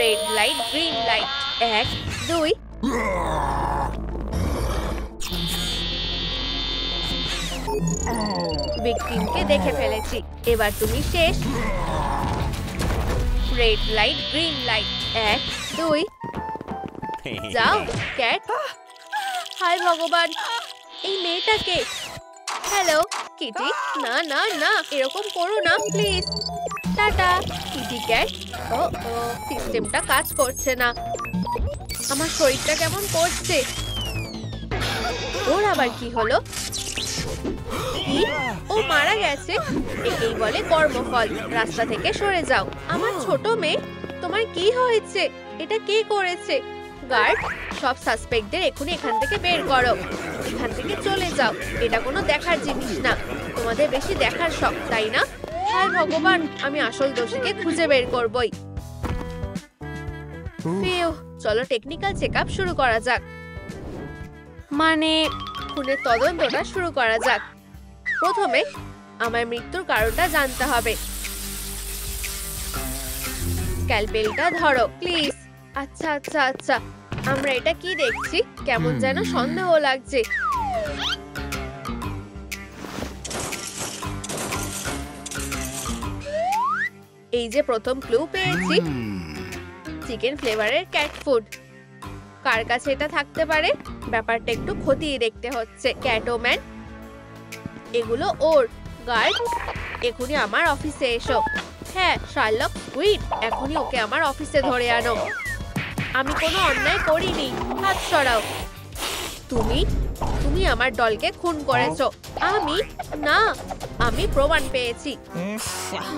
Red light green light 1 2 ভিকটিমকে দেখে ফেলেছি, এবার তুমি শেষ। রেড লাইট গ্রিন লাইট 1 2 যাও ক্যাট। হায় ভগবান, এই মেয়েটাকে। হ্যালো কিটি, না না না, এরকম করো না প্লিজ। Tata kitty cat. ও ও, সিস্টেমটা কাজ করছে না। আমার শরীরটা কেমন করছে। ওর আবার কি হলো? কি? ও মারা গেছে? একেই বলে কর্মফল। রাস্তা থেকে সরে যাও। আমার ছোট মেয়ে, তোমার কি হয়েছে? এটা কে করেছে? গার্ড, সব সাসপেক্টদের এখনই এখান থেকে বের করো। এখান থেকে চলে যাও। এটা কোনো দেখার জিনিস না। তোমাদের বেশি দেখার শখ, তাই না? হায় ভগবান, আমি আসল দোষীকে খুঁজে বের করবই। চলো টেকনিক্যাল চেকআপ শুরু করা যাক। মানে খুনের তদন্তটা শুরু করা যাক। প্রথমে আমার মৃত্যুর কারণটা জানতে হবে। স্ক্যালপেলটা ধরো প্লিজ। আচ্ছা আচ্ছা আচ্ছা, আমরা এটা কি দেখছি? কেমন যেন সন্দেহ লাগছে। এই যে প্রথম ক্লু পেয়েছি, চিকেন ফ্লেভারের ক্যাট ফুড। কার কাছে এটা থাকতে পারে? ব্যাপারটা একটু খতিয়ে দেখতে হচ্ছে। ক্যাটোম্যান, এগুলো ওর। গার্ড, এখনই আমার অফিসে এসো। হ্যাঁ শার্লক সুইট, এখনই ওকে আমার অফিসে ধরে আনো। আমি কোনো অন্যায় করিনি, হাত সরাও। তুমি তুমি আমার দলকে খুন করেছো। আমি? না, আমি প্রমাণ পেয়েছি।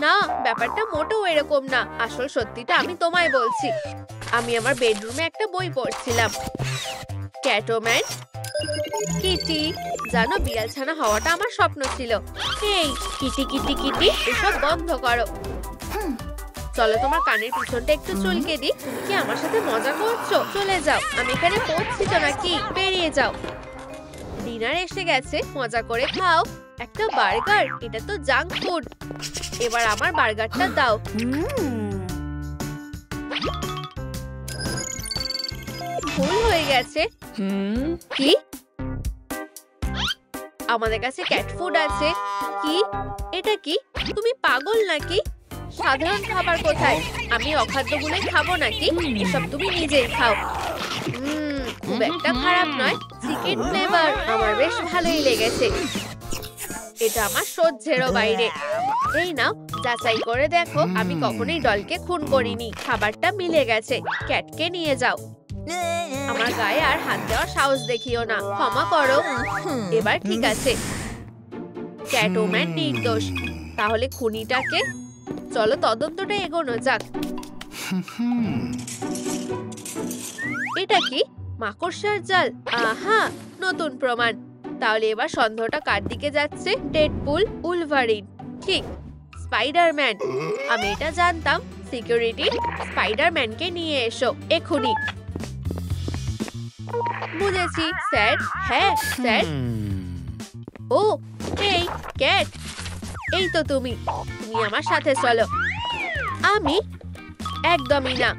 না, ব্যাপারটা মোটেও এরকম না। আসল সত্যিটা আমি তোমায় বলছি। আমি আমার বেডরুমে একটা বই পড়ছিলাম। ক্যাটোম্যান, কিটি, জানো বিড়াল ছানা হওয়াটা আমার স্বপ্ন ছিল। এই কিটি কিটি কিটি, এসব বন্ধ করো। চলো তোমার কানের পিছনটা একটু চুলকে দিই। তুমি কি আমার সাথে মজা করছো? চলে যাও, আমি এখানে পড়ছি তো নাকি। বেরিয়ে যাও। ডিনার এসে গেছে, মজা করে খাও। একটা বার্গার, এটা তো জাঙ্ক ফুড। এবার আমার বার্গারটা দাও। ভুল হয়ে গেছে। কি? আমাদের কাছে ক্যাট ফুড আছে। কি? এটা কি? তুমি পাগল নাকি? সাধারণ খাবার কোথায়? আমি অখাদ্যগুলোই খাবো নাকি? এসব তুমি নিজেই খাও। খুব একটা খারাপ নয়। চিকেন ফ্লেভার আমার বেশ ভালোই লেগেছে। এটা আমার সহ্যেরও বাইরে। এই নাও, যাচাই করে দেখো আমি কখনোই দলকে খুন করিনি। খাবারটা মিলে গেছে। ক্যাটকে নিয়ে যাও। আমার গায়ে আর হাত দেওয়ার সাহস দেখিও না। ক্ষমা করো। এবার ঠিক আছে। ক্যাটোম্যান নির্দোষ। তাহলে খুনিটাকে? চলো তদন্তটা এগোনো যাক। এটা কি? মাকড়সার জাল। আহা, নতুন প্রমাণ। তাহলে এবার সন্দেহটা কার দিকে যাচ্ছে? Deadpool, Wolverine. ঠিক, স্পাইডারম্যান। আমি এটা জানতাম। সিকিউরিটি, স্পাইডারম্যানকে নিয়ে এসো এক্ষুনি। বুঝেছি স্যার। হ্যাঁ স্যার। ও এই ক্যাট, এই তো তুমি। তুমি আমার সাথে চলো। আমি? একদমই না।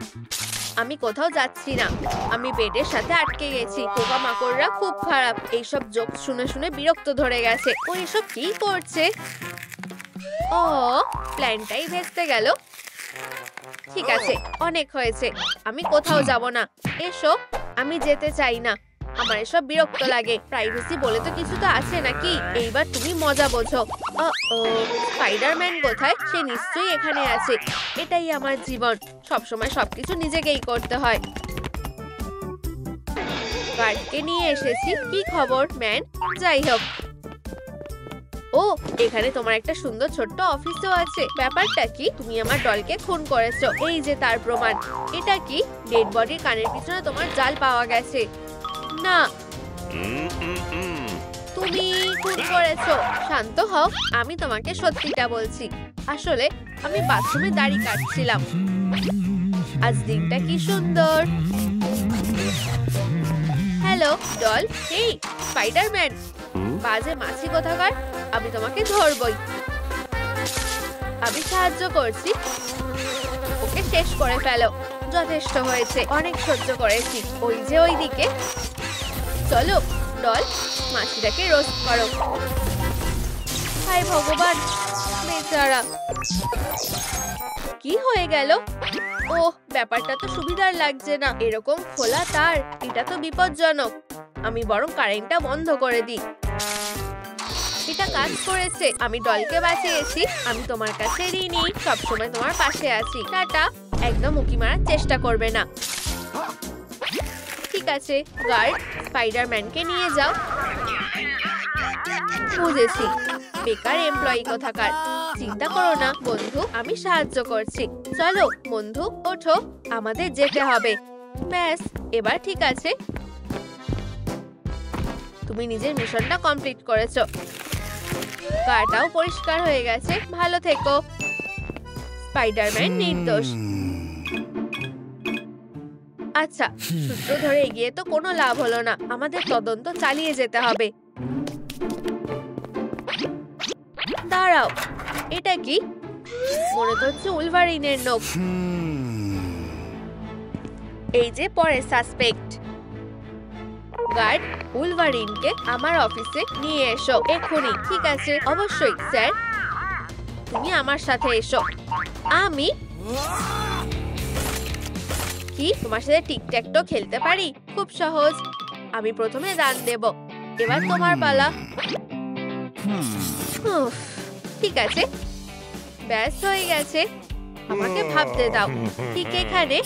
আমি কোথাও যাচ্ছি না। আমি বেডের সাথে আটকে গেছি। পোকামাকড়রা খুব খারাপ। এইসব জোক শুনে শুনে বিরক্ত ধরে গেছে। ও এসব কি করছে? ও, প্ল্যানটাই ভেস্তে গেল। ঠিক আছে, অনেক হয়েছে। আমি কোথাও যাব না। এসো। আমি যেতে চাই না। আমার এসব বিরক্ত লাগে। প্রাইভেসি বলে তো কিছু তো আছে নাকি? এইবার তুমি মজা বোঝো। স্পাইডারম্যান কোথায়? সে নিশ্চয়ই এখানে আছে। এটাই আমার জীবন। সবসময় সবকিছু নিজেকেই করতে হয়। গার্ডকে নিয়ে এসেছি। কি খবর ম্যান? যাই হোক। ও, এখানে তোমার একটা সুন্দর ছোট্ট অফিসও আছে। ব্যাপারটা কি? তুমি আমার দলকে খুন করেছো। এই যে তার প্রমাণ। এটা কি? ডেড বডির কানের পিছনে তোমার জাল পাওয়া গেছে। না, তুমি খুন করেছো। শান্ত হও, আমি তোমাকে সত্যিটা বলছি। আসলে আমি বাথরুমে দাড়ি কাটছিলাম। আজ দিনটা কি সুন্দর। Hello doll. হেই স্পাইডারম্যান, বাজে মাছি কোথাকার। আমি তোমাকে ধরবই। আমি সাহায্য করছি। ওকে শেষ করে ফেলো। যথেষ্ট হয়েছে, অনেক সহ্য করেছি। ওই যে ওইদিকে। চলো ডল, মাছিটাকে রোস্ট করো। হায় ভগবান, বেচারা। কি হয়ে গেল? ওহ, ব্যাপারটা তো সুবিধার লাগছে না। এরকম খোলা তার, এটা তো বিপজ্জনক। আমি বরং কারেন্টটা বন্ধ করে দিই। এটা কাজ করেছে। আমি ডলকে বাঁচিয়েছি। আমি তোমার কাছে ঋণী, সবসময় তোমার পাশে আছি। টাটা। একদম উকি মারার চেষ্টা করবে না। ঠিক আছে গার্ড, স্পাইডারম্যানকে নিয়ে যাও। বুঝেছি, বেকার এমপ্লয়ি কোথাকার। চিন্তা করো না বন্ধু, আমি সাহায্য করছি। চলো বন্ধু, ওঠো, আমাদের যেতে হবে। ব্যাস, এবার ঠিক আছে। তুমি নিজের মিশনটা কমপ্লিট করেছো। কারটাও পরিষ্কার হয়ে গেছে। ভালো থেকো। স্পাইডারম্যান নির্দোষ। আচ্ছা, সূত্র ধরে এগিয়ে তো কোনো লাভ হলো না। আমাদের তদন্ত চালিয়ে যেতে হবে। দাঁড়াও, এটা কি? মনে তো হচ্ছে উলভারিনের নখ। এই যে পরের সাসপেক্ট। গার্ড, উলভারিনকে আমার অফিসে নিয়ে এসো এক্ষুনি। ঠিক আছে, অবশ্যই স্যার। তুমি আমার সাথে এসো। আমি কি তোমার সাথে টিকট্যাকটো খেলতে পারি? খুব সহজ। আমি প্রথমে দান দেব। এবার তোমার পালা। উফ, ঠিক আছে, ব্যাস হয়ে গেছে। আমাকে ভাবতে দাও। ঠিক এখানে।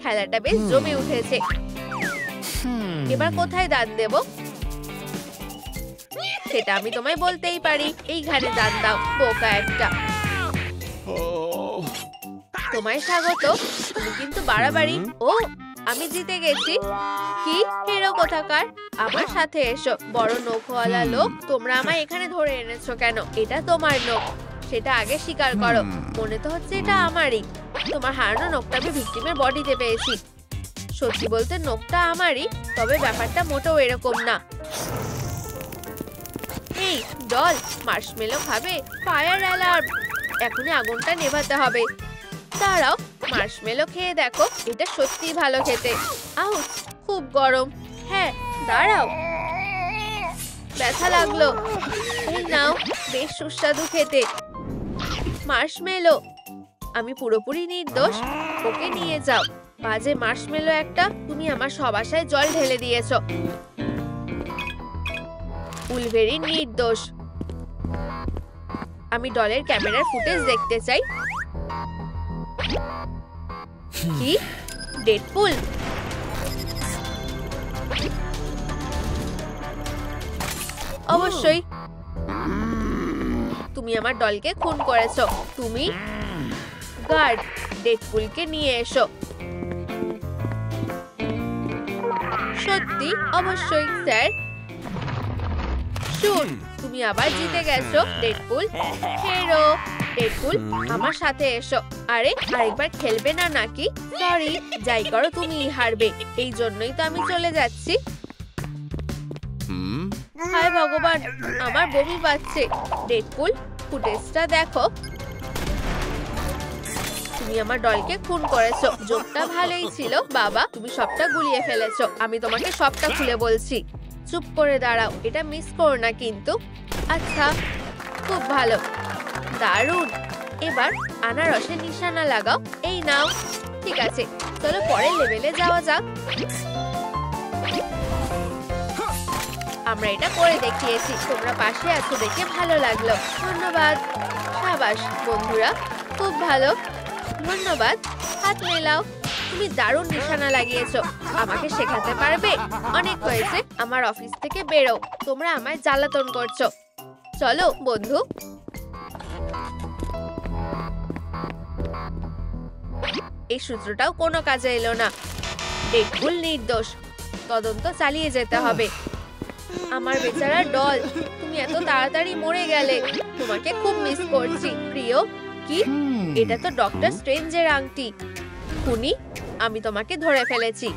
খেলাটা বেশ জমে উঠেছে। এবার কোথায় দান দেব সেটা আমি তোমায় বলতেই পারি। এইখানে দান দাও, বোকা একটা। তোমায় স্বাগত। তুমি কিন্তু বাড়াবাড়ি। ও, আমি জিতে গেছি। কি হেরো কোথাকার? আমার সাথে এসো। বড় নখওয়ালা লোক, তোমরা আমায় এখানে ধরে এনেছো কেন? এটা তোমার নখ, সেটা আগে স্বীকার করো। মনে তো হচ্ছে এটা আমারই। তোমার হারানো নখটা আমি ভিক্টিমের বডিতে পেয়েছি। সত্যি বলতে নখটা আমারই, তবে ব্যাপারটা মোটেও এরকম না। এই ডল, মার্শমেলো খাবে? Fire alarm! এখনই আগুনটা নেভাতে হবে। দাঁড়াও, মার্শমেলো খেয়ে দেখো। এটা সত্যিই ভালো খেতে। আউচ, খুব গরম। হ্যাঁ, দাঁড়াও, ব্যথা লাগলো। এই নাও, বেশ সুস্বাদু খেতে। মার্শমেলো। আমি পুরোপুরি নির্দোষ। ওকে নিয়ে যাও। বাজে মার্শমেলো একটা। তুমি আমার সব আশায় জল ঢেলে দিয়েছো। উলভেরিন নির্দোষ। আমি ডলের ক্যামেরার ফুটেজ দেখতে চাই। কি? ডেডপুল? অবশ্যই। তুমি আমার ডলকে খুন করেছো। তুমি গার্ড, ডেডপুলকে নিয়ে এসো। সত্যি? অবশ্যই স্যার। শুন, তুমি আবার জিতে গেছো ডেডপুল। হেরো। ডেডপুল, আমার সাথে এসো। আরে, আরেকবার খেলবে না নাকি? সরি, যাই করো তুমিই হারবে। এই জন্যই তো আমি চলে যাচ্ছি। হায় ভগবান, আমার বমি পাচ্ছে। ডেডপুল, ফুটেজটা দেখো। তুমি আমার ডলকে খুন করেছো। জোকটা ভালোই ছিল বাবা, তুমি সবটা গুলিয়ে ফেলেছো। আমি তোমাকে সবটা খুলে বলছি। চুপ করে দাঁড়াও, এটা মিস করো না কিন্তু। আচ্ছা, খুব ভালো, দারুণ। এবার আনারসের নিশানা লাগাও। এই নাও। ঠিক আছে, চলো পরের লেভেলে যাওয়া যাক। আমরা এটা করে দেখিয়েছি। তোমরা পাশে আছো দেখে ভালো লাগলো। ধন্যবাদ। সাবাস বন্ধুরা, খুব ভালো। ধন্যবাদ। হাত মেলাও। তুমি দারুণ নিশানা লাগিয়েছো। আমাকে শেখাতে পারবে? অনেক হয়েছে, আমার অফিস থেকে বেরো। তোমরা আমায় জ্বালাতন করছো। চলো বন্ধু। এই সূত্রটাও কোনো কাজে এলো না। ডেডপুল নির্দোষ। তদন্ত চালিয়ে যেতে হবে। আমার বেচারা ডল, তুমি এত তাড়াতাড়ি মরে গেলে। তোমাকে খুব মিস করছি প্রিয়। কি? এটা তো ডক্টর স্ট্রেঞ্জের আংটি। খুনি, আমি তোমাকে ধরে ফেলেছি।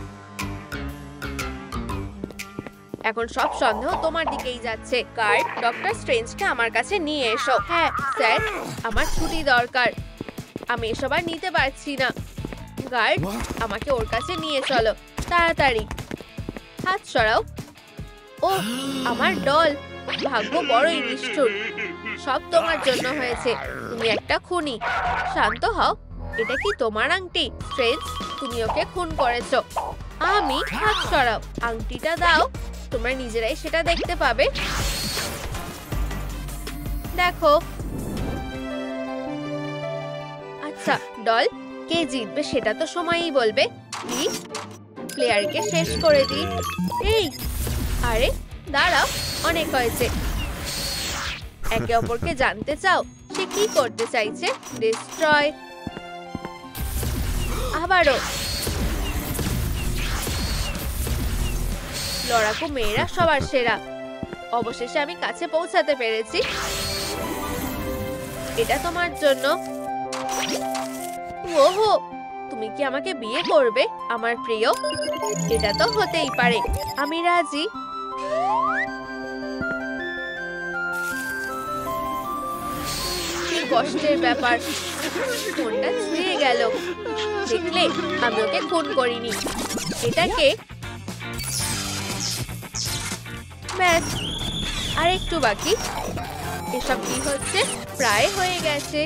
এখন সব সন্দেহ তোমার দিকেই যাচ্ছে। গার্ড, ডক্টর স্ট্রেঞ্জকে আমার কাছে নিয়ে এসো। হ্যাঁ স্যার, আমার ছুটি দরকার, আমি এসব আর নিতে পারছি না। গার্ড, আমাকে ওর কাছে নিয়ে চলো তাড়াতাড়ি। হাত সরাও। ও আমার ডল, ভাগ্য বড়ই নিষ্ঠুর, সব তোমার জন্য হয়েছে, তুমি একটা খুনি। শান্ত হও, এটা কি তোমার আংটি? স্ট্রেঞ্জ, তুমি ওকে খুন করেছো। আমি? হাত সরাও, আংটিটা দাও, তোমরা নিজেরাই সেটা দেখতে পাবে। দেখো। আচ্ছা ডল, কে জিতবে সেটা তো সময়ই বলবে। কি, প্লেয়ারকে শেষ করে দিই? এই, আরে দাঁড়াও, অনেক হয়েছে। একে অপরকে জানতে চাও সে কি করতে চাইছে? ডিস্ট্রয়। আবারও। লড়াকু মেয়েরা সবার সেরা। অবশেষে আমি কাছে পৌঁছাতে পেরেছি। এটা তোমার জন্য। ওহো, তুমি কি আমাকে বিয়ে করবে আমার প্রিয়? এটা তো হতেই পারে, আমি রাজি। কি কষ্টের ব্যাপার, ফোনটা ছুঁয়ে গেল। দেখলে, আমি ওকে খুন করিনি। এটাকে ব্যাস, আর একটু বাকি। এসব কি হচ্ছে? প্রায় হয়ে গেছে।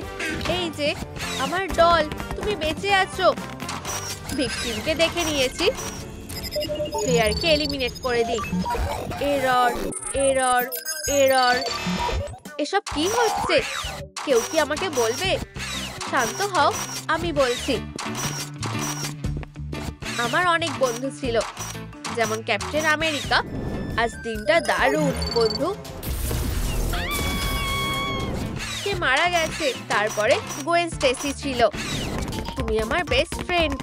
এই যে আমার ডল, তুমি বেঁচে আছো। ভিকটিমকে দেখে নিয়েছি, প্লেয়ারকে এলিমিনেট করে দিই। Error, error, error. এসব কি হচ্ছে? কেউ কি আমাকে বলবে? শান্ত হও, আমি বলছি। আমার অনেক বন্ধু ছিল, যেমন ক্যাপ্টেন আমেরিকা। আজ দিনটা দারুণ বন্ধু। সে মারা গেছে। তারপরে গোয়েন স্টেসি ছিল। তুমি আমার বেস্ট ফ্রেন্ড।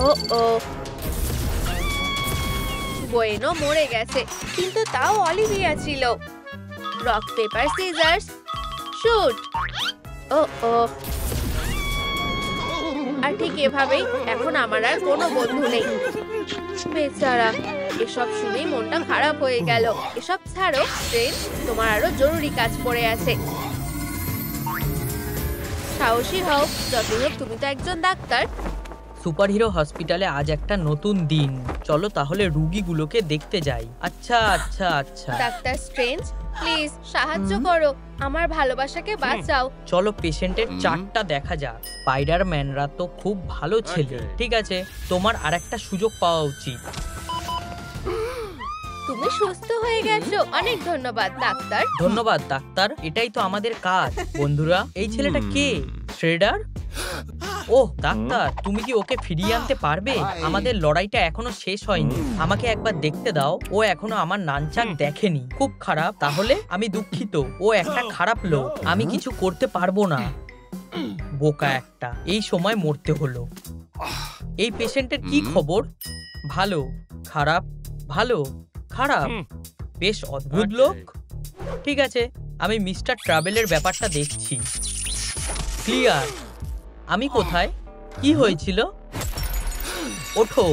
ও ও, গোয়েনও মরে গেছে, কিন্তু তাও অলিভিয়া ছিল। Rock paper scissors shoot. ও ও, আর ঠিক এভাবেই এখন আমার আর কোনো বন্ধু নেই। বেচারা, এসব শুনেই মনটা খারাপ হয়ে গেল। এসব ছাড়ো ফ্রেন্ড, তোমার আরো জরুরি কাজ পড়ে আছে। সাহসী হও, যতই হোক তুমি তো একজন ডাক্তার। সুপারহিরো হসপিটালে আজ একটা নতুন দিন, চলো তাহলে রুগীগুলোকে দেখতে যাই। আচ্ছা আচ্ছা আচ্ছা। ডাক্তার স্ট্রেঞ্জ, প্লিজ সাহায্য করো, আমার ভালোবাসাকে বাঁচাও। চলো পেশেন্টের চার্টটা দেখা যাক। স্পাইডারম্যানরা তো খুব ভালো ছেলে। ঠিক আছে, তোমার আরেকটা সুযোগ পাওয়া উচিত। তুমি সুস্থ হয়ে গেছো, অনেক ধন্যবাদ ডাক্তার। ধন্যবাদ ডাক্তার, এটাই তো আমাদের কাজ। বন্ধুরা, এই ছেলেটা কে? শ্রেডার? ওহ ডাক্তার, তুমি কি ওকে ফিরিয়ে আনতে পারবে? আমাদের লড়াইটা এখনো শেষ হয়নি, আমাকে একবার দেখতে দাও। ও এখনো আমার নানচাক দেখেনি। খুব খারাপ, তাহলে আমি দুঃখিত। ও একটা খারাপ লোক, আমি কিছু করতে পারবো না। বোকা একটা, এই সময় মরতে হলো। এই পেশেন্টের কি খবর? ভালো, খারাপ, ভালো, খারাপ। বেশ অদ্ভুত লোক। ঠিক আছে, আমি মিস্টার ট্রাভেলের ব্যাপারটা দেখছি। ক্লিয়ার। আমি কোথায়? কি হয়েছিল? ওঠো।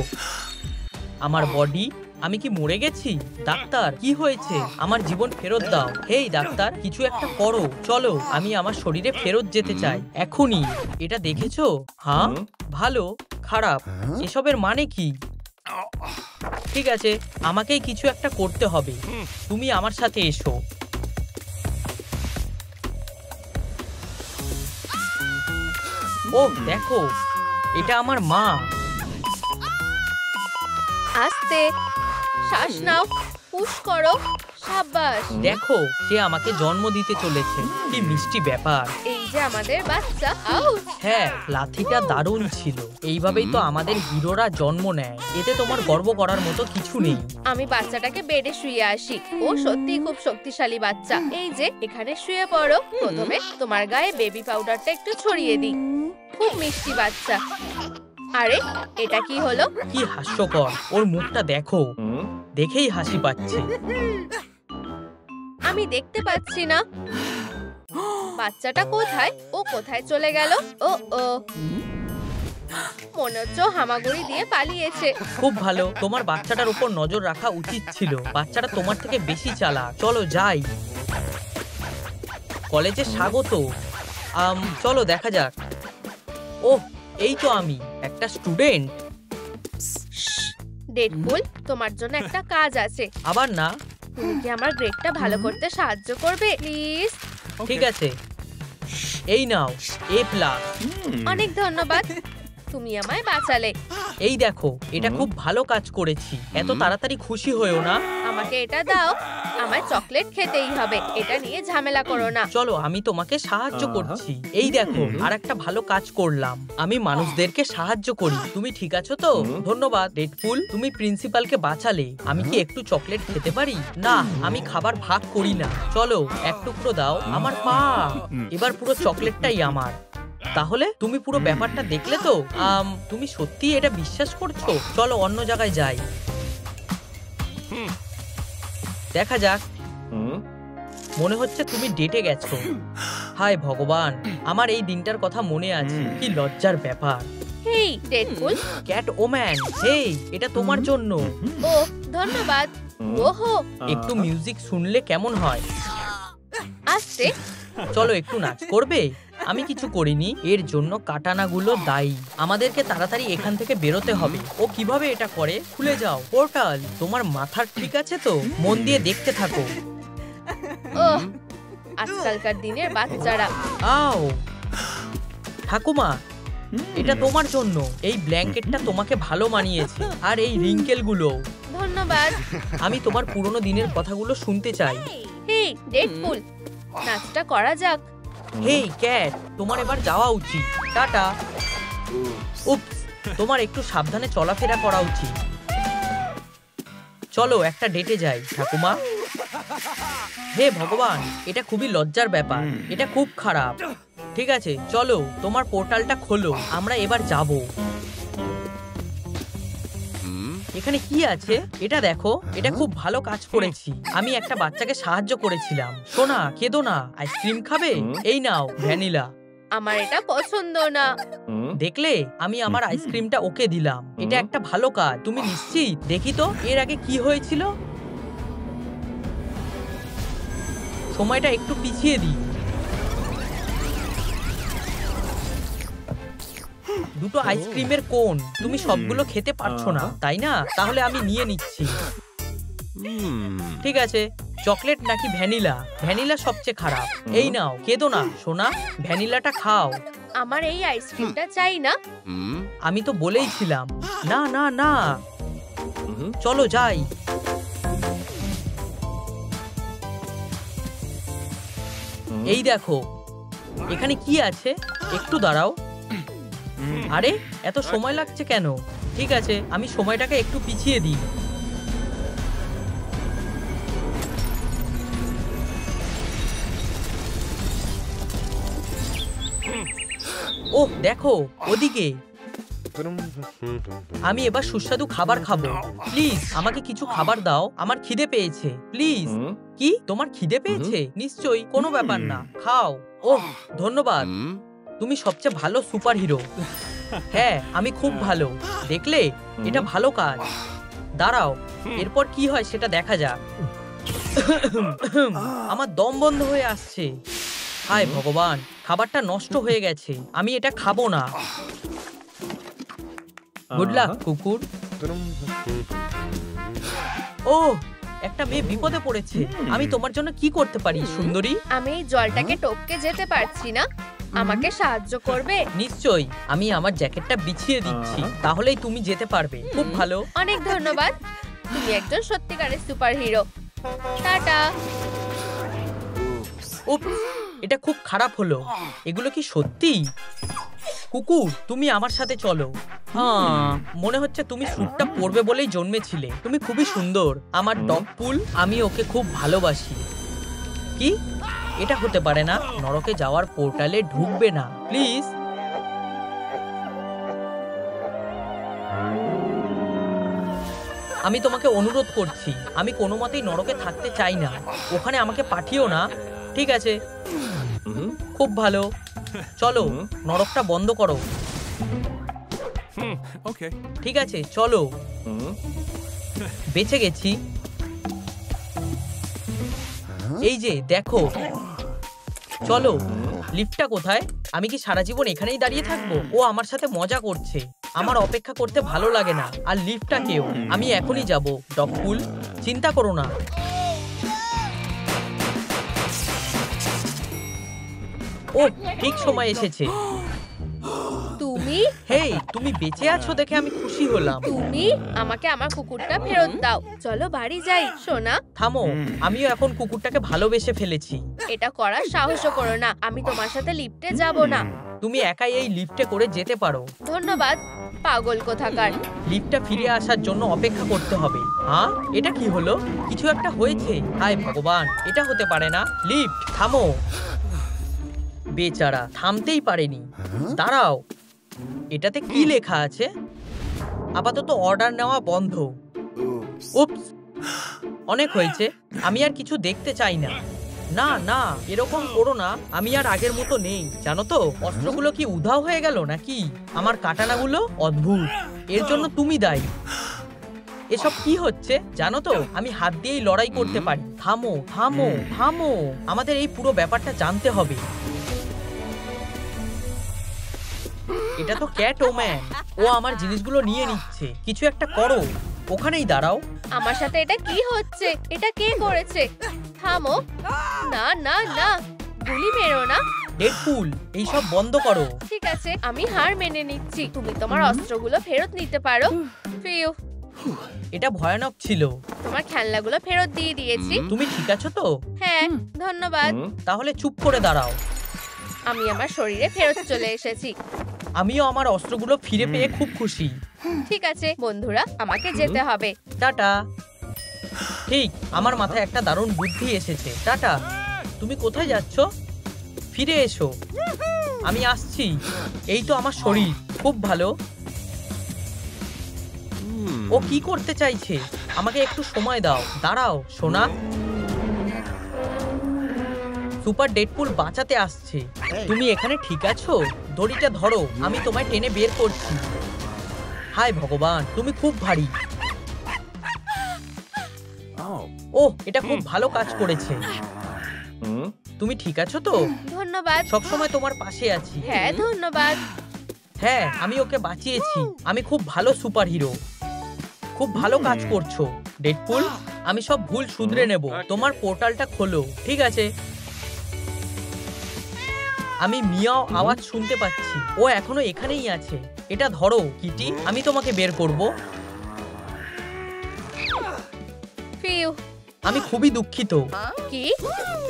আমার বডি? আমি কি মরে গেছি? ডাক্তার, কি হয়েছে? আমার জীবন ফেরত দাও। হেই ডাক্তার, কিছু একটা করো। চলো, আমি আমার শরীরে ফেরত যেতে চাই এখনই। এটা দেখেছো? হ্যাঁ, ভালো, খারাপ, এসবের মানে কি? ঠিক আছে, আমাকেই কিছু একটা করতে হবে। তুমি আমার সাথে এসো। ও দেখো, এটা আমার মা। আস্তে, শ্বাস নাও, পুশ করো, সাবাস। দেখো, সে আমাকে জন্ম দিতে চলেছে। কি মিষ্টি ব্যাপার। এই যে আমাদের বাচ্চা। আউট। হ্যাঁ, লাঠিটা দারুণ ছিল। এইভাবেই তো আমাদের হিরোরা জন্ম নেয়। এতে তোমার গর্ব করার মতো কিছু নেই। আমি বাচ্চাটাকে বেডে শুয়ে আসি। ও সত্যিই খুব শক্তিশালী বাচ্চা। এই যে এখানে শুয়ে পড়ো। প্রথমে তোমার গায়ে বেবি পাউডারটা একটু ছড়িয়ে দিই। খুব মিষ্টি বাচ্চা। আরে এটা কি হলো? কি হাস্যকর, ওর মুখটা দেখো, দেখেই হাসি পাচ্ছে। আমি দেখতে পাচ্ছি না। বাচ্চাটা কোথায়? ও কোথায় চলে গেল? ও ও, মনে হচ্ছে ও হামাগুড়ি দিয়ে পালিয়েছে। খুব ভালো, তোমার বাচ্চাটার উপর নজর রাখা উচিত ছিল। বাচ্চাটা তোমার থেকে বেশি চালাক। চলো যাই। কলেজে স্বাগত। চলো দেখা যাক। ওহ, এই তো আমি, একটা স্টুডেন্ট। ডেডপুল, তোমার জন্য একটা কাজ আছে। আবার না? তুমি কি আমার গ্রেডটা ভালো করতে সাহায্য করবে প্লিজ? ঠিক আছে, এই নাও A+। অনেক ধন্যবাদ, তুমি আমায় বাঁচালে। এই দেখো, এটা খুব ভালো কাজ করেছি। এত তাড়াতাড়ি খুশি হয়েও না। আমাকে এটা দাও, আমায় চকলেট খেতেই হবে। এটা নিয়ে ঝামেলা করো না। চলো, আমি তোমাকে সাহায্য করছি। এই দেখো, আর একটা ভালো কাজ করলাম। আমি মানুষদেরকে সাহায্য করি। তুমি ঠিক আছো তো? ধন্যবাদ ডেডপুল, তুমি প্রিন্সিপালকে বাঁচালে। আমি কি একটু চকলেট খেতে পারি? না, আমি খাবার ভাগ করি না। চলো, এক টুকরো দাও। আমার পা, এবার পুরো চকলেটটাই আমার। তাহলে তুমি পুরো ব্যাপারটা দেখলে তো? তুমি সত্যি এটা বিশ্বাস করছো? চলো অন্য জায়গায় যাই, দেখা যাক। মনে হচ্ছে তুমি ডেটে গেছো। হায় ভগবান, আমার এই দিনটার কথা মনে আছে। কি লজ্জার ব্যাপার। হেই ডেডপুল। ক্যাট ওম্যান, হেই, এটা তোমার জন্য। ও ধন্যবাদ। ওহো, একটু মিউজিক শুনলে কেমন হয়? আসছে। চলো একটু নাচ করবে? আমি কিছু করিনি, এর জন্য কাটানাগুলো দায়ী। আমাদেরকে তাড়াতাড়ি এখান থেকে বেরোতে হবে। ও কিভাবে এটা করে? খুলে যাও পোর্টাল। তোমার মাথার ঠিক আছে তো? মন দিয়ে দেখতে থাকো। ওহ, আজকালকার দিনের বাচ্চারা। আও ঠাকুমা, এটা তোমার জন্য। এই ব্ল্যাঙ্কেটটা তোমাকে ভালো মানিয়েছে, আর এই রিঙ্কেল গুলো। ধন্যবাদ। আমি তোমার পুরনো দিনের কথাগুলো শুনতে চাই। হেই ডেডপুল, নাচটা করা যাক। হেই ক্যাট, তোমার এবার যাওয়া উচিত। টাটা। উপস, তোমার একটু সাবধানে চলাফেরা করা উচিত। চলো একটা ডেটে যাই ঠাকুমা। হে ভগবান, এটা খুবই লজ্জার ব্যাপার। এটা খুব খারাপ। ঠিক আছে, চলো তোমার পোর্টালটা খোলো, আমরা এবার যাব। এখানে কি আছে এটা দেখো। এটা খুব ভালো কাজ করেছি। আমি একটা বাচ্চাকে সাহায্য করেছিলাম। সোনা, কেঁদো না। আইসক্রিম খাবে? এই নাও ভ্যানিলা। আমার এটা পছন্দ না। দেখলে, আমি আমার আইসক্রিমটা ওকে দিলাম। এটা একটা ভালো কাজ। তুমি নিশ্চিত? দেখি তো এর আগে কি হয়েছিল। সময়টা একটু পিছিয়ে দিই। দুটো আইসক্রিমের কোন। তুমি সবগুলো খেতে পারছো না, তাই না? তাহলে আমি নিয়ে নিচ্ছি। ঠিক আছে, চকলেট নাকি ভ্যানিলা? ভ্যানিলা সবচেয়ে খারাপ। এই নাও, কেঁদো না সোনা, ভ্যানিলাটা খাও। আমার এই আইসক্রিমটা চাই না। আমি তো বলেইছিলাম। না না না, চলো যাই। এই দেখো, এখানে কি আছে? একটু দাঁড়াও। আরে, এত সময় লাগছে কেন? ঠিক আছে, আমি সময়টাকে একটু পিছিয়ে দিই। ওহ দেখো, ওদিকে। আমি এবার সুস্বাদু খাবার খাবো। প্লিজ আমাকে কিছু খাবার দাও, আমার খিদে পেয়েছে। প্লিজ। কি, তোমার খিদে পেয়েছে? নিশ্চয়ই, কোনো ব্যাপার না, খাও। ওহ ধন্যবাদ, তুমি সবচেয়ে ভালো সুপার হিরো। হ্যাঁ, আমি খুব ভালো। দেখলে, এটা ভালো কাজ। দাঁড়াও, এরপর কি হয় সেটা দেখা যাক। আমার দম বন্ধ হয়ে আসছে। হায় ভগবান, খাবারটা নষ্ট হয়ে গেছে। আমি এটা খাবো না। গুড লাক কুকুর। ও, একটা মেয়ে বিপদে পড়েছে। আমি তোমার জন্য কি করতে পারি সুন্দরী? আমি এই জলটাকে টপকে যেতে পারছি না, আমাকে সাহায্য করবে? নিশ্চয়ই, আমি আমার জ্যাকেটটা বিছিয়ে দিচ্ছি, তাহলেই তুমি যেতে পারবে। খুব ভালো। অনেক ধন্যবাদ, তুমি একজন সত্যিকারের সুপার হিরো। টাটা। উপস, এটা খুব খারাপ হলো। এগুলো কি সত্যি? কুকুর, তুমি আমার সাথে চলো। হ্যাঁ, মনে হচ্ছে তুমি স্যুটটা পরবে বলেই জন্মেছিলে। তুমি খুবই সুন্দর। আমার ডগ পুল, আমি ওকে খুব ভালোবাসি। কি, এটা হতে পারে না। নরকে যাওয়ার পোর্টালে ঢুকবে না প্লিজ। আমি তোমাকে অনুরোধ করছি, আমি কোনো মতেই নরকে থাকতে চাই না। ওখানে আমাকে পাঠিও না। ঠিক আছে, খুব ভালো। চলো, নরকটা বন্ধ করো। Okay. ঠিক আছে চলো, বেঁচে গেছি। এই যে দেখো, চলো। লিফটটা কোথায়? আমি কি সারা জীবন এখানেই দাঁড়িয়ে থাকবো? ও আমার সাথে মজা করছে। আমার অপেক্ষা করতে ভালো লাগে না। আর লিফটটা কেউ, আমি এখনই যাব। ডগফুল, চিন্তা করো না। ও ঠিক সময় এসেছে। তুমি হেই, তুমি বেঁচে আছো দেখে আমি খুশি হলাম। তুমি আমাকে আমার কুকুরটা ফেরত দাও। চলো বাড়ি যাই সোনা। থামো, আমিও এখন কুকুরটাকে ভালোবেসে ফেলেছি। এটা করার সাহসও করো না। আমি তোমার সাথে লিফটে যাব না। তুমি একাই এই লিফটে করে যেতে পারো। ধন্যবাদ, পাগল কোথাকার। লিফটটা ফিরে আসার জন্য অপেক্ষা করতে হবে। হ্যাঁ, এটা কি হলো? কিছু একটা হয়েছে। হায় ভগবান, এটা হতে পারে না। লিফট থামো। বেচারা থামতেই পারেনি। দাঁড়াও, এটাতে কি লেখা আছে? আপাতত অর্ডার নেওয়া বন্ধ। উপস, অনেক হয়েছে। আমি আর কিছু দেখতে চাই না। না না, এরকম করো না। আমি আর আগের মতো নেই, জানো তো। অস্ত্রগুলো কি উধাও হয়ে গেল নাকি? আমার কাটানাগুলো অদ্ভুত। এর জন্য তুমি দায়ী। এসব কি হচ্ছে জানো তো? আমি হাত দিয়েই লড়াই করতে পারি। থামো থামো থামো, আমাদের এই পুরো ব্যাপারটা জানতে হবে। এটা তো ক্যাটওম্যান। ও আমার জিনিসগুলো নিয়ে নিচ্ছে। কিছু একটা করো। ওখানেই দাঁড়াও। আমার সাথে এটা কি হচ্ছে? এটা কে করেছে? থামো। না না না, গুলি মেরো না। ডেডপুল, এইসব বন্ধ করো। ঠিক আছে, আমি হার মেনে নিচ্ছি। তুমি তোমার অস্ত্রগুলো ফেরত নিতে পারো। ফিউ, এটা ভয়ানক ছিল। তোমার খেলনাগুলো ফেরত দিয়ে দিয়েছি। তুমি ঠিক আছো তো? হ্যাঁ, ধন্যবাদ। তাহলে চুপ করে দাঁড়াও। আমি আমার শরীরে ফেরত চলে এসেছি। আমিও আমার অস্ত্রগুলো ফিরে পেয়ে খুব খুশি। ঠিক আছে বন্ধুরা, আমাকে যেতে হবে। টাটা। ঠিক, আমার মাথায় একটা দারুণ বুদ্ধি এসেছে। টাটা। তুমি কোথায় যাচ্ছ? ফিরে এসো। আমি আসছি। এই তো আমার শরীর। খুব ভালো। ও কি করতে চাইছে? আমাকে একটু সময় দাও। দাঁড়াও সোনা। সুপার ডেডপুল বাঁচাতে আসছে। তুমি এখানে ঠিক আছো? দড়িটা ধরো, আমি তোমায় টেনে বের করছি। হায় ভগবান, তুমি খুব ভারী। ওহ, এটা খুব ভালো কাজ করেছে। তুমি ঠিক আছো তো? ধন্যবাদ। সবসময় তোমার পাশে আছি। হ্যাঁ, ধন্যবাদ। হ্যাঁ, আমি ওকে বাঁচিয়েছি। আমি খুব ভালো সুপার হিরো। খুব ভালো কাজ করছো ডেডপুল। আমি সব ভুল শুধরে নেব। তোমার পোর্টালটা খোলো। ঠিক আছে। আমি মিয়াও আওয়াজ শুনতে পাচ্ছি। ও এখনো এখানেই আছে। এটা ধরো কিটি, আমি তোমাকে বের করব। ফিউ। আমি খুবই দুঃখিত। কি?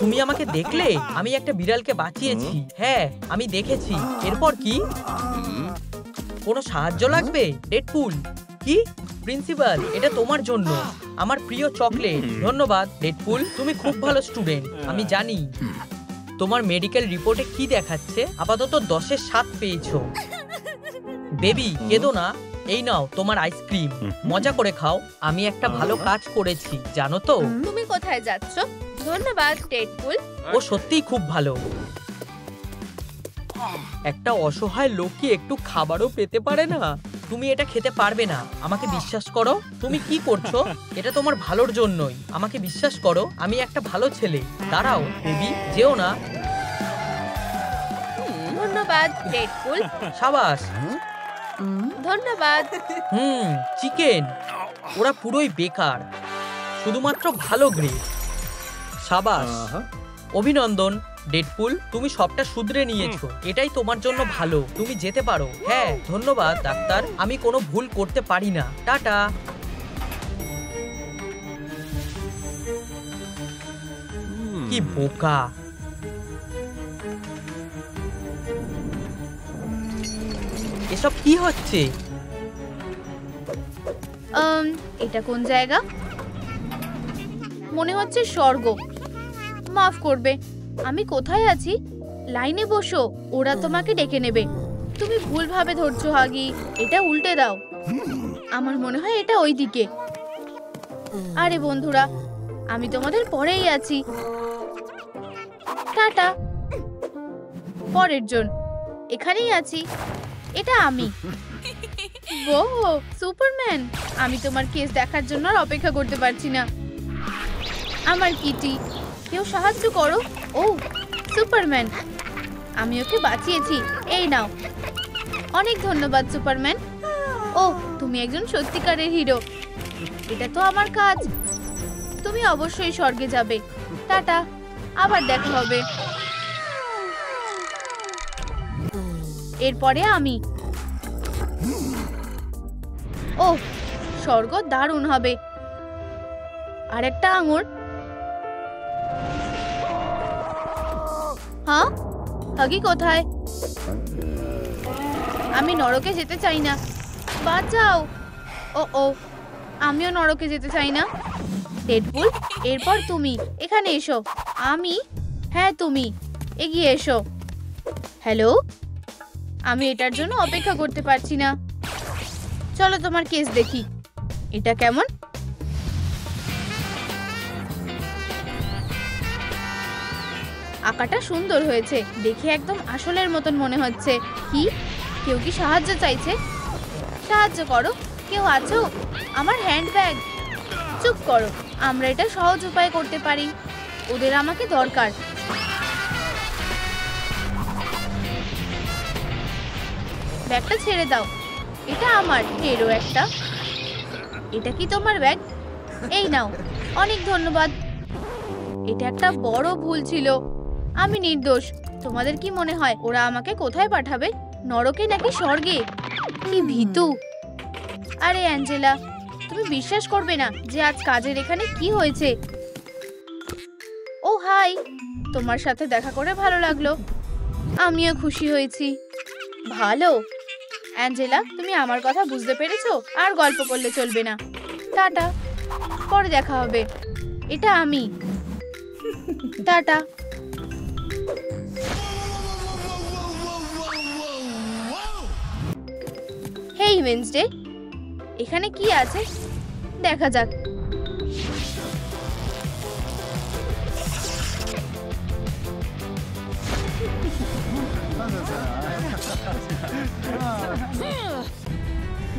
তুমি আমাকে দেখলে? আমি একটা বিড়ালকে বাঁচিয়েছি। হ্যাঁ, আমি দেখেছি। এরপর কি? কোনো সাহায্য লাগবে ডেডপুল? কি? প্রিন্সিপাল, এটা তোমার জন্য। আমার প্রিয় চকলেট। ধন্যবাদ ডেডপুল, তুমি খুব ভালো স্টুডেন্ট। আমি জানি। তোমার মেডিকেল রিপোর্টে কি দেখাচ্ছে? আপাতত 10-এর 7 পেয়েছো। বেবি, কেঁদো না। এই নাও তোমার আইসক্রিম। মজা করে খাও। আমি একটা ভালো কাজ করেছি, জানো তো। তুমি কোথায় যাচ্ছ? ধন্যবাদ ডেডপুল। ও সত্যিই খুব ভালো। একটা অসহায় লোক কি একটু খাবারও পেতে পারে না? তুমি এটা খেতে পারবে না। আমাকে বিশ্বাস করো। তুমি কি করছো? এটা তোমার ভালোর জন্যই। আমাকে বিশ্বাস করো, আমি একটা ভালো ছেলে। দাঁড়াও বেবি, যেও না। ধন্যবাদ ডেডপুল। সাবাস। ধন্যবাদ। চিকেন। ওরা পুরোই বেকার। শুধুমাত্র ভালো গ্রেড। সাবাস। অভিনন্দন ডেডপুল, তুমি সবটা শুধরে নিয়েছো। এটাই তোমার জন্য ভালো। তুমি যেতে পারো। হ্যাঁ, ধন্যবাদ ডাক্তার। আমি কোনো ভুল করতে পারি না। টাটা। কি বোকা। এসব কি হচ্ছে? এটা কোন জায়গা? মনে হচ্ছে স্বর্গ। মাফ করবে, আমি কোথায় আছি? লাইনে বসো, ওরা তোমাকে ডেকে নেবে। তুমি ভুলভাবে ধরছো হাগি। এটা উল্টে দাও। আমার মনে হয় এটা ওই দিকে। আরে বন্ধুরা, আমি তোমাদের পরেই আছি। টাটা। পরের জন। এখানেই আছি। এটা আমি। ও সুপারম্যান, আমি তোমার কেস দেখার জন্য আর অপেক্ষা করতে পারছি না। আমার কিটি, কেউ সাহায্য করো। ও সুপারম্যান, আমি ওকে বাঁচিয়েছি, এই নাও। অনেক ধন্যবাদ সুপারম্যান। ও তুমি একজন সত্যিকারের হিরো। এটা তো আমার কাজ। তুমি অবশ্যই স্বর্গে যাবে। টাটা, আবার দেখা হবে। এরপরে আমি। ও স্বর্গ দারুণ হবে। আরেকটা আঙুর। হ্যাঁ, হাগি কোথায়? আমি নরকে যেতে চাই না, বাঁচাও। ও ও আমিও নরকে যেতে চাই না। ডেডপুল, এরপর তুমি এখানে এসো। আমি? হ্যাঁ তুমি, এগিয়ে এসো। হ্যালো, আমি এটার জন্য অপেক্ষা করতে পারছি না। চলো তোমার কেস দেখি। এটা কেমন? আঁকাটা সুন্দর হয়েছে, দেখে একদম আসলের মতন মনে হচ্ছে। কি, কেউ কি সাহায্য চাইছে? সাহায্য করো, কেউ আছো? আমার হ্যান্ডব্যাগ। চুপ করো, আমরা এটা সহজ উপায়ে করতে পারি। ওদের আমাকে দরকার। ব্যাগটা ছেড়ে দাও, এটা আমার। হেরো একটা। এটা কি তোমার ব্যাগ? এই নাও। অনেক ধন্যবাদ। এটা একটা বড় ভুল ছিল, আমি নির্দোষ। তোমাদের কি মনে হয় ওরা আমাকে কোথায় পাঠাবে? নরকে নাকি স্বর্গে? কি ভীতু। আরে অ্যাঞ্জেলা, তুমি বিশ্বাস করবে না যে আজ কাজের এখানে কি হয়েছে। ও হাই, তোমার সাথে দেখা করে ভালো লাগলো। আমিও খুশি হয়েছি। ভালো। অ্যাঞ্জেলা, তুমি আমার কথা বুঝতে পেরেছো? আর গল্প করলে চলবে না। টাটা, পরে দেখা হবে। এটা আমি। টাটা। হেই ওয়েডনেসডে, এখানে কি আছে দেখা যাক।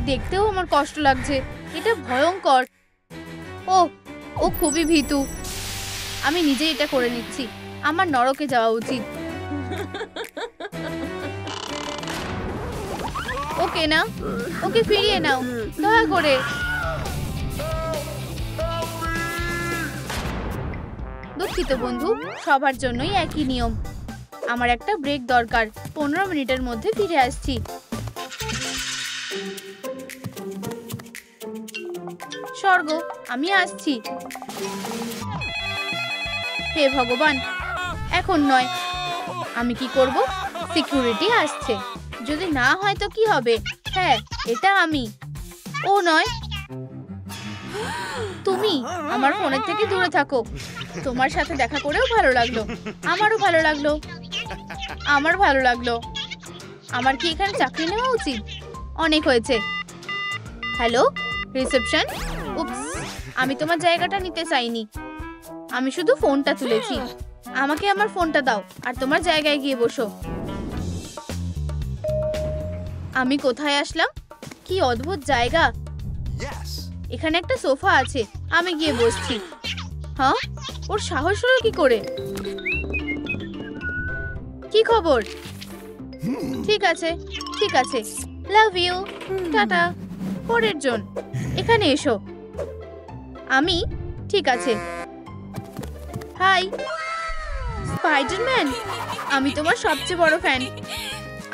দেখতেও আমার কষ্ট লাগছে, এটা ভয়ঙ্কর। ও ও খুবই ভীতু। আমি নিজে এটা করে নিচ্ছি। আমার নরকে যাওয়া উচিত। ওকে না, ওকে ফিরিয়ে নাও দয়া করে। দুঃখিত বন্ধু, সবার জন্যই একই নিয়ম। আমার একটা ব্রেক দরকার, 15 মিনিটের মধ্যে ফিরে আসছি। স্বর্গ, আমি আসছি। হে ভগবান, এখন নয়। আমি কি করব? সিকিউরিটি আসছে। যদি না হয় তো কি হবে? হ্যাঁ, এটা আমি। ও নয়, তুমি। আমার ফোনের থেকে দূরে থাকো। তোমার সাথে দেখা করেও ভালো লাগলো। আমারও ভালো লাগলো। আমার ভালো লাগলো। আমার কি এখানে চাকরি নেওয়া উচিত? অনেক হয়েছে। Hello reception. উপস, আমি তোমার জায়গাটা নিতে চাইনি। আমি শুধু ফোনটা তুলেছি। আমাকে আমার ফোনটা দাও আর তোমার জায়গায় গিয়ে বসো। আমি কোথায় আসলাম? কি অদ্ভুত জায়গা। এখানে একটা সোফা আছে, আমি গিয়ে বসছি। হ্যাঁ, ওর সাহস হলো কি করে? কি খবর? ঠিক আছে, ঠিক আছে। Love you. টাটা। পরের জন, এখানে এসো। আমি? ঠিক আছে। হাই স্পাইডারম্যান, আমি তোমার সবচেয়ে বড় ফ্যান।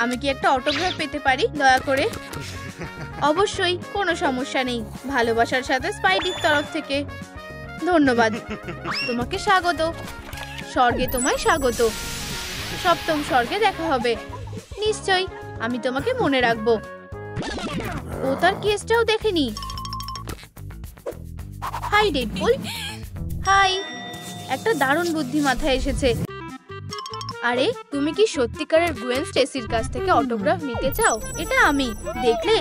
আমি কি একটা অটোগ্রাফ পেতে পারি দয়া করে? অবশ্যই, কোনো সমস্যা নেই। ভালোবাসার সাথে স্পাইডির তরফ থেকে। ধন্যবাদ। তোমাকে স্বাগত। স্বর্গে তোমায় স্বাগত। সপ্তম স্বর্গে দেখা হবে। নিশ্চয়ই, আমি তোমাকে মনে রাখবো। ও তার কেসটাও দেখেনি। Hi Deadpool. হাই। একটা দারুণ বুদ্ধি মাথায় এসেছে। আরে তুমি কি সত্যিকারের গুয়েন স্টেসির কাছ থেকে অটোগ্রাফ নিতে চাও? এটা আমি। দেখলে?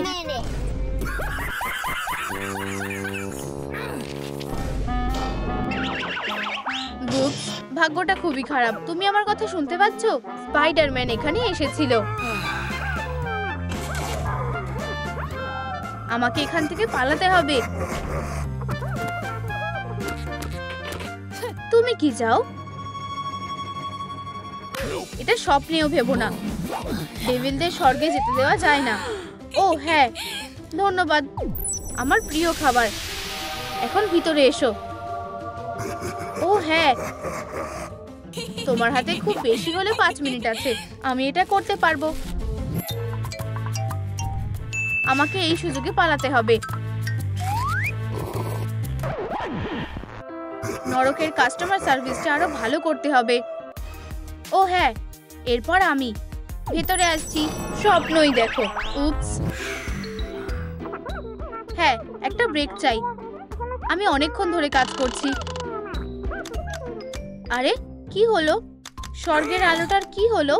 বুকস, ভাগ্যটা খুবই খারাপ। তুমি আমার কথা শুনতে পাচ্ছ? স্পাইডারম্যান এখানে এসেছিল। আমাকে এখান থেকে পালাতে হবে। তুমি কি চাও? এটা স্বপ্নেও ভেবো না, ডেভিলদের স্বর্গে যেতে দেওয়া যায় না। ও হ্যাঁ, ধন্যবাদ, আমার প্রিয় খাবার। এখন ভিতরে এসো। ও হ্যাঁ, তোমার হাতে খুব বেশি হলে 5 মিনিট আছে, আমি এটা করতে পারবো। আমাকে এই সুযোগে পালাতে হবে। নরকের কাস্টমার সার্ভিসটা আরো ভালো করতে হবে। ও হ্যাঁ, এরপর আমি ভেতরে আসছি। স্বপ্নই দেখো। উপস। হ্যাঁ, একটা ব্রেক চাই, আমি অনেকক্ষণ ধরে কাজ করছি। আরে কি হলো? স্বর্গের আলোটার কি হলো?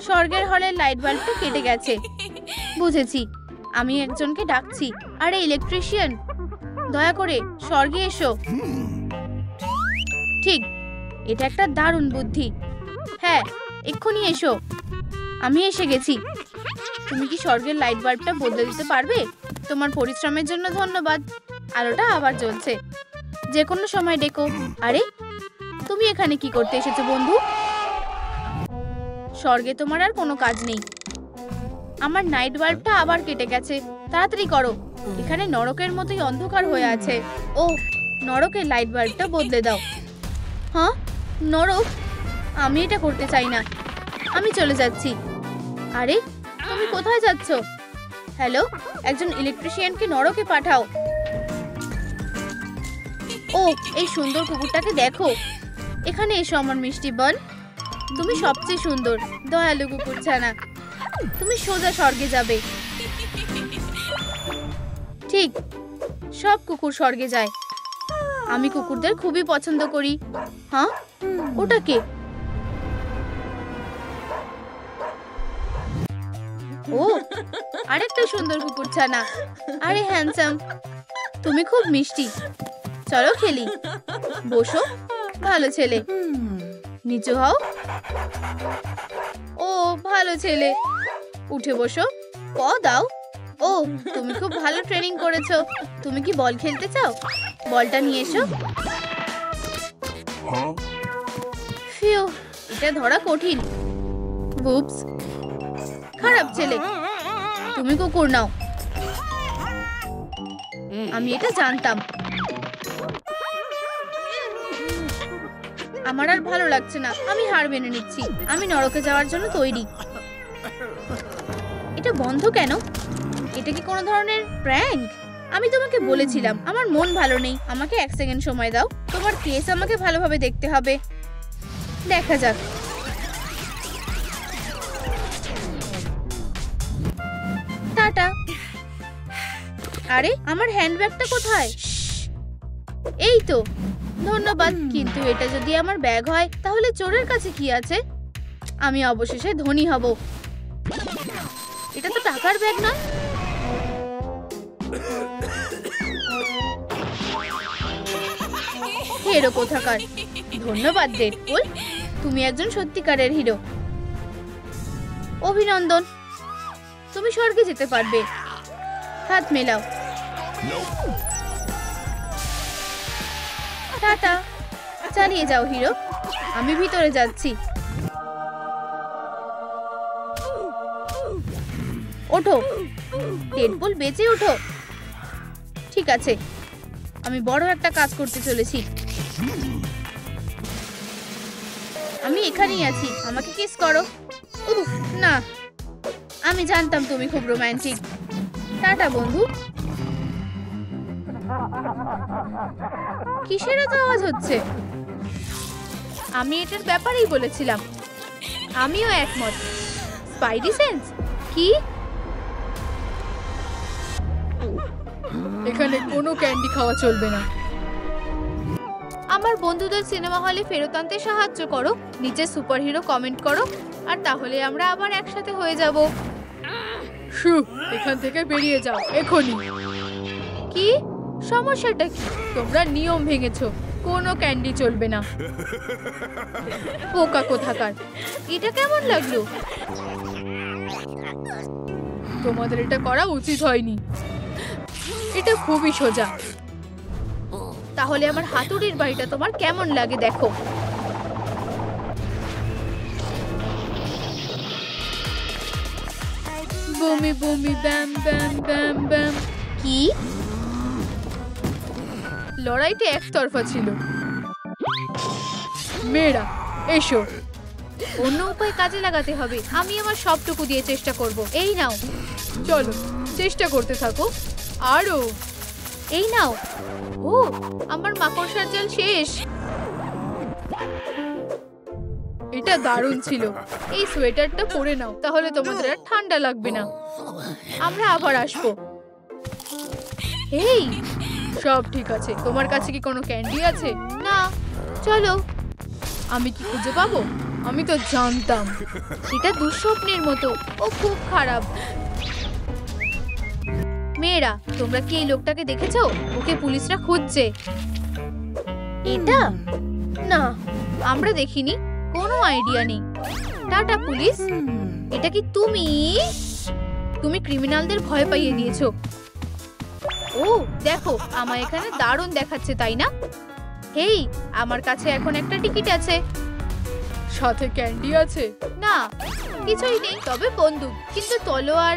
স্বর্গের হলের লাইট বাল্বটা কেটে গেছে। বুঝেছি, আমি একজনকে ডাকছি। আরে ইলেকট্রিশিয়ান, দয়া করে স্বর্গে এসো। ঠিক, এটা একটা দারুণ বুদ্ধি। হ্যাঁ, এক্ষুনি এসো। আমি এসে গেছি। তুমি কি স্বর্গের লাইট বাল্বটা বদলে দিতে পারবে? তোমার পরিশ্রমের জন্য ধন্যবাদ। আলোটা আবার জ্বলছে। যে কোনো সময় ডেকো। আরে তুমি এখানে কি করতে এসেছো বন্ধু? স্বর্গে তোমার আর কোনো কাজ নেই। আমার নাইট বাল্বটা আবার কেটে গেছে। তাড়াতাড়ি করো, এখানে নরকের মতোই অন্ধকার হয়ে আছে। ও, নরকের লাইট বাল্বটা বদলে দাও। হ্যাঁ, নরক? আমি এটা করতে চাই না, আমি চলে যাচ্ছি। আরে তুমি কোথায় যাচ্ছ? হ্যালো, একজন ইলেকট্রিশিয়ানকে নরকে পাঠাও। ও, এই সুন্দর কুকুরটাকে দেখো। এখানে এসো আমার মিষ্টি বোন। তুমি সবচেয়ে সুন্দর, দয়ালু কুকুর ছানা। তুমি সোজা স্বর্গে যাবে। ঠিক, সব কুকুর স্বর্গে যায়। আমি কুকুরদের খুবই পছন্দ করি। হ্যাঁ, ওটা কে? ও, আরেকটা সুন্দর কুকুর ছানা। আরে হ্যান্ডসাম, তুমি খুব মিষ্টি। চলো খেলি। বসো, ভালো ছেলে। নিচু হও। ও, ভালো ছেলে। উঠে বসো। প দাও। ও, তুমি খুব ভালো ট্রেনিং করেছো। তুমি কি বল খেলতে চাও? বলটা নিয়ে এসো। ফিউ, এটা ধরা কঠিন। উপস, খারাপ ছেলে। তুমি কুকুর নাও। আমি এটা জানতাম। আমার আর ভালো লাগছে না, আমি হার মেনে নিচ্ছি। আমি নরকে যাওয়ার জন্য তৈরি। এটা বন্ধ কেন? এটা কি কোনো ধরনের প্র্যাঙ্ক? আমি তোমাকে বলেছিলাম আমার মন ভালো নেই। আমাকে 1 সেকেন্ড সময় দাও। তোমার কেস আমাকে ভালোভাবে দেখতে হবে। দেখা যাক। টাটা। আরে আমার হ্যান্ডব্যাগটা কোথায়? এই তো, ধন্যবাদ। কিন্তু এটা যদি আমার ব্যাগ হয় তাহলে চোরের কাছে কি আছে? আমি অবশেষে ধনী হব। এটা তো টাকার ব্যাগ না। হিরো কোথাকার। ধন্যবাদ ডেডপুল, তুমি একজন সত্যিকারের হিরো। অভিনন্দন, তুমি স্বর্গে যেতে পারবে। হাত মেলাও। টাটা। চালিয়ে যাও হিরো, আমি ভিতরে যাচ্ছি। ওঠো ডেডপুল, বেঁচে ওঠো। ঠিক আছে, আমি বড় একটা কাজ করতে চলেছি। আমি এখানেই আছি, আমাকে কিস করো। উফ না, আমি জানতাম তুমি খুব রোমান্টিক। টাটা বন্ধু। কিসের এত আওয়াজ হচ্ছে? আমি এটার ব্যাপারেই বলেছিলাম। আমিও একমত। স্পাইডি সেন্স কি? এখানে কোনো ক্যান্ডি খাওয়া চলবে না। আমার বন্ধুদের সিনেমা হলে ফেরত আনতে সাহায্য করো। নিচে সুপারহিরো কমেন্ট করো, আর তাহলে আমরা আবার একসাথে হয়ে যাব। শু, এখান থেকে বেরিয়ে যাও এখনই। কি সমস্যাটা কি? তোমরা নিয়ম ভেঙেছো, কোনো ক্যান্ডি চলবে না। পোকা কোথাকার। এটা কেমন লাগলো? তোমাদের এটা করা উচিত হয়নি। এটা খুবই সোজা। তাহলে আমার হাতুড়ির বাড়িটা তোমার কেমন লাগে দেখো। বমি বমি ব্যাম ব্যাম ব্যাম ব্যাম। কি? লড়াইটা একতরফা ছিল। মেয়েরা এসো, অন্য উপায় কাজে লাগাতে হবে। আমি আমার সবটুকু দিয়ে চেষ্টা করব। এই নাও। চলো চেষ্টা করতে থাকো। আরো। এই নাও। ও, আমার মাকড়সার জাল শেষ। এটা দারুণ ছিল। এই সোয়েটারটা পরে নাও, তাহলে তোমাদের আর ঠান্ডা লাগবে না। আমরা আবার আসবো। এই, সব ঠিক আছে। তোমার কাছে কি কোনো ক্যান্ডি আছে? না। চলো। আমি কি খুঁজে পাবো? আমি তো জানতাম। এটা দুঃস্বপ্নের মতো। ও খুব খারাপ। মেয়েরা, তোমরা কি এই লোকটাকে দেখেছো? ওকে পুলিশরা খুঁজছে। এটা না, আমরা দেখিনি। কোনো আইডিয়া নেই। Tata police. এটা কি তুমি? তুমি ক্রিমিনালদের ভয় পাইয়ে দিয়েছো। ও দেখো, আমায় এখানে দারুণ দেখাচ্ছে, তাই না? হেই, আমার কাছে এখন একটা টিকিট আছে। সাথে ক্যান্ডি আছে? না, কিছুই নেই, তবে বন্দুক, কিন্তু তলোয়ার,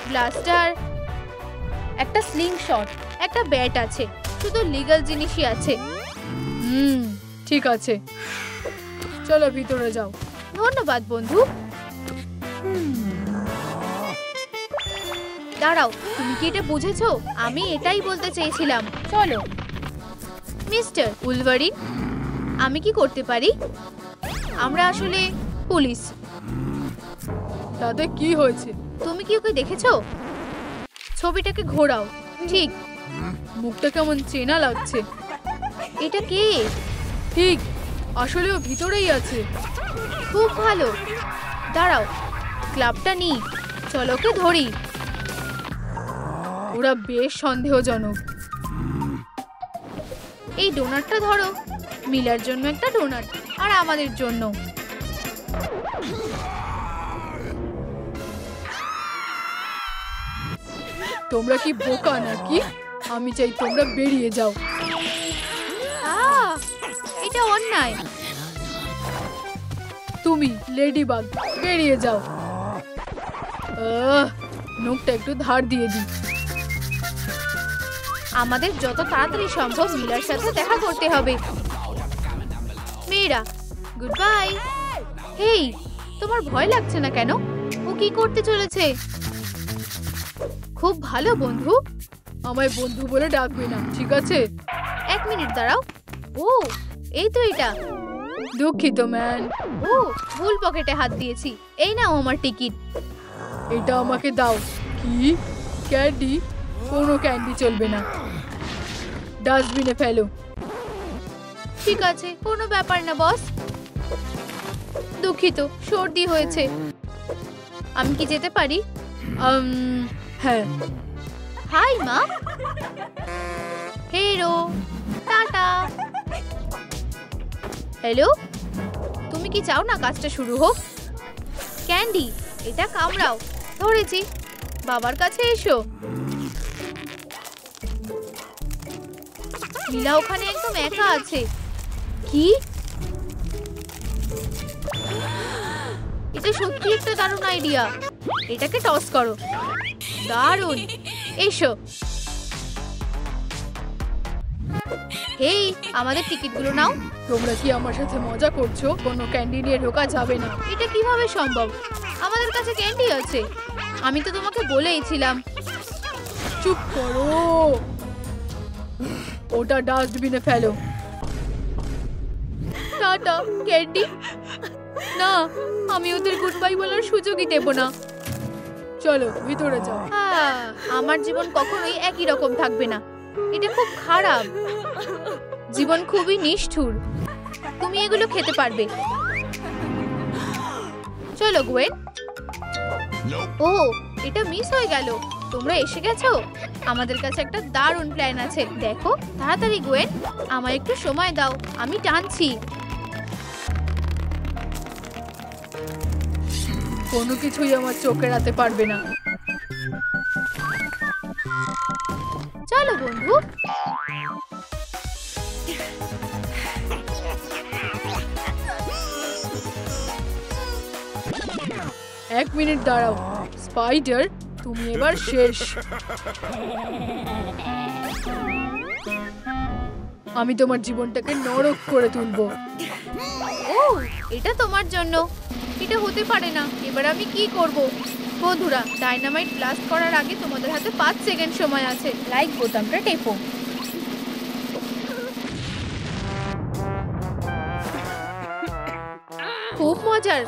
ব্লাস্টার, একটা স্লিং শট, একটা ব্যাট আছে। শুধু লিগ্যাল জিনিসই আছে। ঠিক আছে, চলো ভিতরে যাও। ধন্যবাদ বন্ধু। দাঁড়াও, তুমি কি এটা বুঝেছো? আমি এটাই বলতে চেয়েছিলাম। চলো। মিস্টার উলভারিন, আমি কি করতে পারি? আমরা আসলে পুলিশ। তাতে কি হয়েছে? তুমি কি ওকে দেখেছো? ছবিটাকে ঘোরাও। ঠিক। মুখটা কেমন চেনা লাগছে। এটা কে? ঠিক, আসলে ও ভিতরেই আছে। খুব ভালো। দাঁড়াও, ক্লাবটা নি। চলো ওকে ধরি। ওরা বেশ সন্দেহজনক। এই ডোনাটটা ধরো। মিলার জন্য একটা ডোনাট, আর আমাদের জন্য। তোমরা কি বোকা নাকি? আমি চাই তোমরা বেরিয়ে যাও। এটা অন্যায়। তুমি লেডিবাগ, বেরিয়ে যাও। নখটা একটু ধার দিয়ে দিই। আমাদের যত তাড়াতাড়ি সম্ভব মিলার সাথে দেখা করতে হবে। মেয়েরা, গুড বাই। হেই, তোমার ভয় লাগছে না কেন? ও কি করতে চলেছে? খুব ভালো বন্ধু। আমায় বন্ধু বলে ডাকবে না, ঠিক আছে? এক মিনিট দাঁড়াও। ও, এই তো এটা। দুঃখিত ম্যান। ও, ভুল পকেটে হাত দিয়েছি। এই নাও আমার টিকিট। এটা আমাকে দাও। কি? ক্যান্ডি? কোনো ক্যান্ডি চলবে না। ডাস্টবিনে ফেলো। ঠিক আছে, কোনো ব্যাপার না বস। দুঃখিত, সর্দি হয়েছে। আমি কি যেতে পারি? হ্যাঁ। হাই মা। হেরো, টাটা। হ্যালো, তুমি কি চাও না কাজটা শুরু হোক? ক্যান্ডি, এটা কামড়াও। ধরেছি। বাবার কাছে এসো। মিলা ওখানে একদম একা আছে। কি? এটা সত্যি একটা দারুণ আইডিয়া। এটাকে টস করো। দারুণ। এসো। হেই, আমাদের টিকিটগুলো নাও। তোমরা কি আমার সাথে মজা করছো? কোনো ক্যান্ডি নিয়ে ঢোকা যাবে না। এটা কিভাবে সম্ভব? আমাদের কাছে ক্যান্ডি আছে। আমি তো তোমাকে বলেইছিলাম। চুপ করো। ওটা ডাস্টবিনে ফেলো। Tata candy. না, আমি ওদের গুড বাই বলার সুযোগই দেব না। চলো ভিতরে যাও। আমার জীবন কখনোই একই রকম থাকবে না। এটা খুব খারাপ। জীবন খুবই নিষ্ঠুর। তুমি এগুলো খেতে পারবে। চলো গোয়েন। ও, এটা মিস হয়ে গেল। তোমরা এসে গেছো? আমাদের কাছে একটা দারুণ প্ল্যান আছে। দেখো তাড়াতাড়ি গোয়েন, আমায় একটু সময় দাও, আমি টানছি। কোনো কিছুই আমার চোখ এড়াতে পারবে না। বন্ধু। 1 মিনিট দাঁড়াও স্পাইডার, তুমি এবার শেষ। আমি তোমার জীবনটাকে নরক করে তুলবো। ও, এটা তোমার জন্য। এটা হতে পারে না। এবার আমি কি করব? বন্ধুরা, ডাইনামাইট ব্লাস্ট করার আগে তোমাদের হাতে 5 সেকেন্ড সময় আছে। লাইক বোতামটা টেপো। খুব মজার।